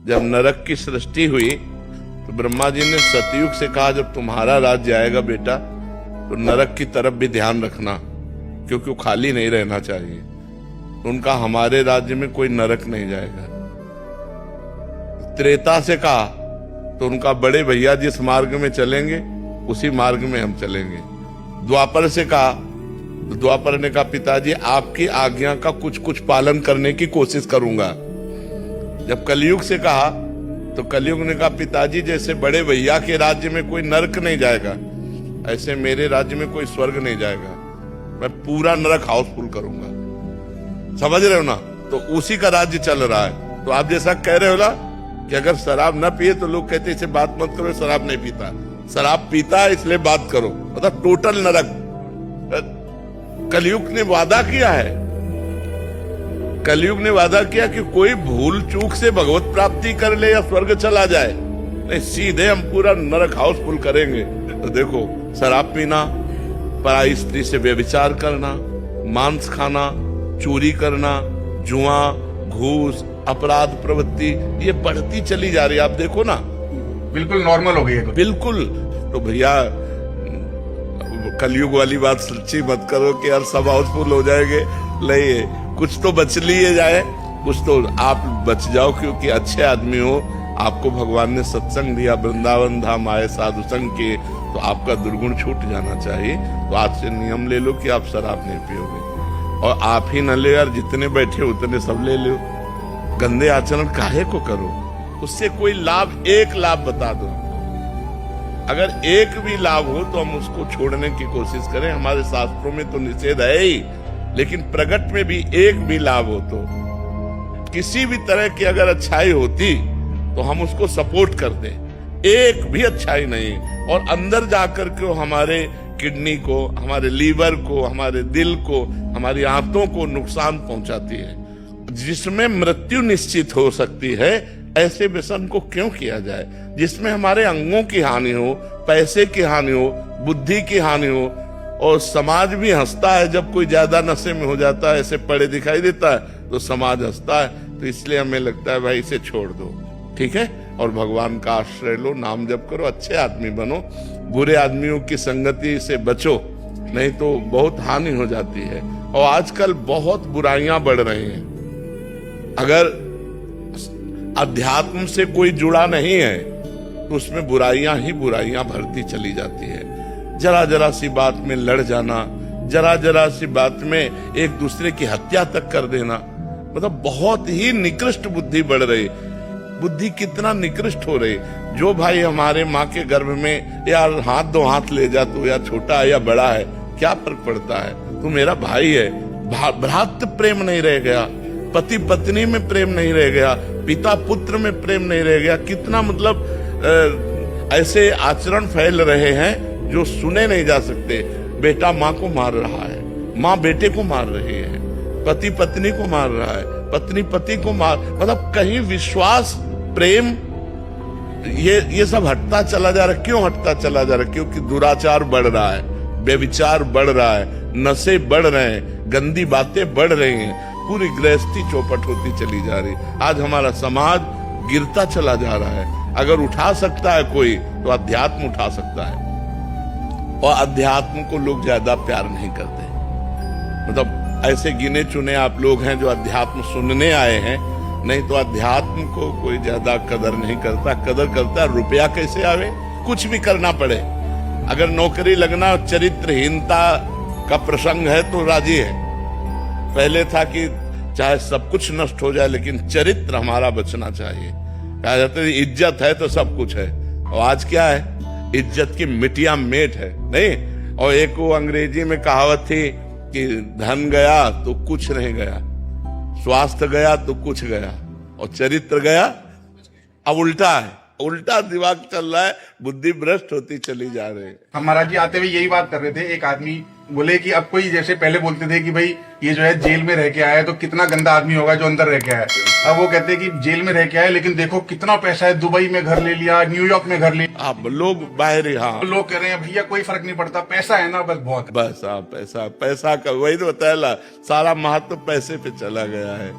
जब नरक की सृष्टि हुई तो ब्रह्मा जी ने सतयुग से कहा, जब तुम्हारा राज्य आएगा बेटा तो नरक की तरफ भी ध्यान रखना, क्योंकि वो खाली नहीं रहना चाहिए। तो उनका हमारे राज्य में कोई नरक नहीं जाएगा। त्रेता से कहा तो उनका बड़े भैया जिस मार्ग में चलेंगे उसी मार्ग में हम चलेंगे। द्वापर से कहा तो द्वापर ने कहा, पिताजी आपकी आज्ञा का कुछ कुछ पालन करने की कोशिश करूंगा। जब कलयुग से कहा तो कलयुग ने कहा, पिताजी जैसे बड़े भैया के राज्य में कोई नरक नहीं जाएगा, ऐसे मेरे राज्य में कोई स्वर्ग नहीं जाएगा। मैं पूरा नरक हाउसफुल करूंगा। समझ रहे हो ना? तो उसी का राज्य चल रहा है। तो आप जैसा कह रहे हो ना कि अगर शराब न पिए तो लोग कहते इसे बात मत करो, शराब नहीं पीता। शराब पीता है इसलिए बात करो, मतलब टोटल नरक। कलयुग ने वादा किया है, कलयुग ने वादा किया कि कोई भूल चूक से भगवत प्राप्ति कर ले या स्वर्ग चला जाए, नहीं, सीधे हम पूरा नरक हाउसफुल करेंगे। तो देखो, शराब पीना, पराई स्त्री से व्यभिचार करना, मांस खाना, चोरी करना, जुआ, घूस, अपराध प्रवृत्ति, ये बढ़ती चली जा रही है। आप देखो ना, बिल्कुल नॉर्मल हो गई है। बिल्कुल। तो भैया कलयुग वाली बात सच्ची मत करो कि यार सब हाउसफुल हो जाएंगे। नहीं, कुछ तो बच लिए जाए, कुछ तो आप बच जाओ, क्योंकि अच्छे आदमी हो, आपको भगवान ने सत्संग दिया, वृंदावन धाम आए साधु संग के, तो आपका दुर्गुण छूट जाना चाहिए। तो आज से नियम ले लो कि आप शराब नहीं पियोगे, और आप ही न ले यार, जितने बैठे उतने सब ले लो। गंदे आचरण काहे को करो? उससे कोई लाभ, एक लाभ बता दो। अगर एक भी लाभ हो तो हम उसको छोड़ने की कोशिश करें। हमारे शास्त्रों में तो निषेध है ही, लेकिन प्रगट में भी एक भी लाभ हो तो, किसी भी तरह की अगर अच्छाई होती तो हम उसको सपोर्ट कर दें। एक भी अच्छाई नहीं, और अंदर जाकर के हमारे किडनी को, हमारे लीवर को, हमारे दिल को, हमारी आंतों को नुकसान पहुंचाती है, जिसमें मृत्यु निश्चित हो सकती है। ऐसे व्यसन को क्यों किया जाए जिसमें हमारे अंगों की हानि हो, पैसे की हानि हो, बुद्धि की हानि हो, और समाज भी हंसता है जब कोई ज्यादा नशे में हो जाता है, ऐसे पड़े दिखाई देता है तो समाज हंसता है। तो इसलिए हमें लगता है भाई इसे छोड़ दो, ठीक है, और भगवान का आश्रय लो, नाम जप करो, अच्छे आदमी बनो, बुरे आदमियों की संगति से बचो, नहीं तो बहुत हानि हो जाती है। और आजकल बहुत बुराइयां बढ़ रही हैं। अगर अध्यात्म से कोई जुड़ा नहीं है तो उसमें बुराइयां ही बुराइयां भरती चली जाती है। जरा जरा सी बात में लड़ जाना, जरा जरा सी बात में एक दूसरे की हत्या तक कर देना, मतलब बहुत ही निकृष्ट बुद्धि बढ़ रही। बुद्धि कितना निकृष्ट हो रही। जो भाई हमारे माँ के गर्भ में यार हाथ दो हाथ ले जा, तू या छोटा है या बड़ा है, क्या फर्क पड़ता है, तू मेरा भाई है। भ्रातृ प्रेम नहीं रह गया, पति पत्नी में प्रेम नहीं रह गया, पिता पुत्र में प्रेम नहीं रह गया। कितना मतलब ऐसे आचरण फैल रहे हैं जो सुने नहीं जा सकते। बेटा माँ को मार रहा है, माँ बेटे को मार रही है, पति पत्नी को मार रहा है, पत्नी पति को मार, मतलब कहीं विश्वास, प्रेम, ये सब हटता चला जा रहा है। क्यों हटता चला जा रहा है? क्योंकि दुराचार बढ़ रहा है, व्यभिचार बढ़ रहा है, नशे बढ़ रहे हैं, गंदी बातें बढ़ रही हैं, पूरी गृहस्थी चौपट होती चली जा रही। आज हमारा समाज गिरता चला जा रहा है। अगर उठा सकता है कोई तो अध्यात्म उठा सकता है, और अध्यात्म को लोग ज्यादा प्यार नहीं करते। मतलब ऐसे गिने चुने आप लोग हैं जो अध्यात्म सुनने आए हैं, नहीं तो अध्यात्म को कोई ज्यादा कदर नहीं करता। कदर करता रुपया कैसे आवे, कुछ भी करना पड़े। अगर नौकरी लगना चरित्रहीनता का प्रसंग है तो राजी है। पहले था कि चाहे सब कुछ नष्ट हो जाए लेकिन चरित्र हमारा बचना चाहिए। कहा जाता है इज्जत है तो सब कुछ है, और आज क्या है, इज्जत की मिटिया मेट है, नहीं। और एक वो अंग्रेजी में कहावत थी कि धन गया तो कुछ नहीं गया, स्वास्थ्य गया तो कुछ गया, और चरित्र गया। अब उल्टा है, उल्टा दिमाग चल रहा है, बुद्धि भ्रष्ट होती चली जा रही है। हम महाराज जी आते हुए यही बात कर रहे थे। एक आदमी बोले कि अब कोई, जैसे पहले बोलते थे कि भाई ये जो है जेल में रह के आया है तो कितना गंदा आदमी होगा जो अंदर रह के आया है। अब वो कहते हैं कि जेल में रह के आया लेकिन देखो कितना पैसा है, दुबई में घर ले लिया, न्यूयॉर्क में घर ले लिया। अब लोग बाहर, हाँ, लोग कह रहे हैं भैया कोई फर्क नहीं पड़ता, पैसा है ना बस बहुत। बस पैसा, पैसा का वही तो बताया, सारा महत्व पैसे पे चला गया है।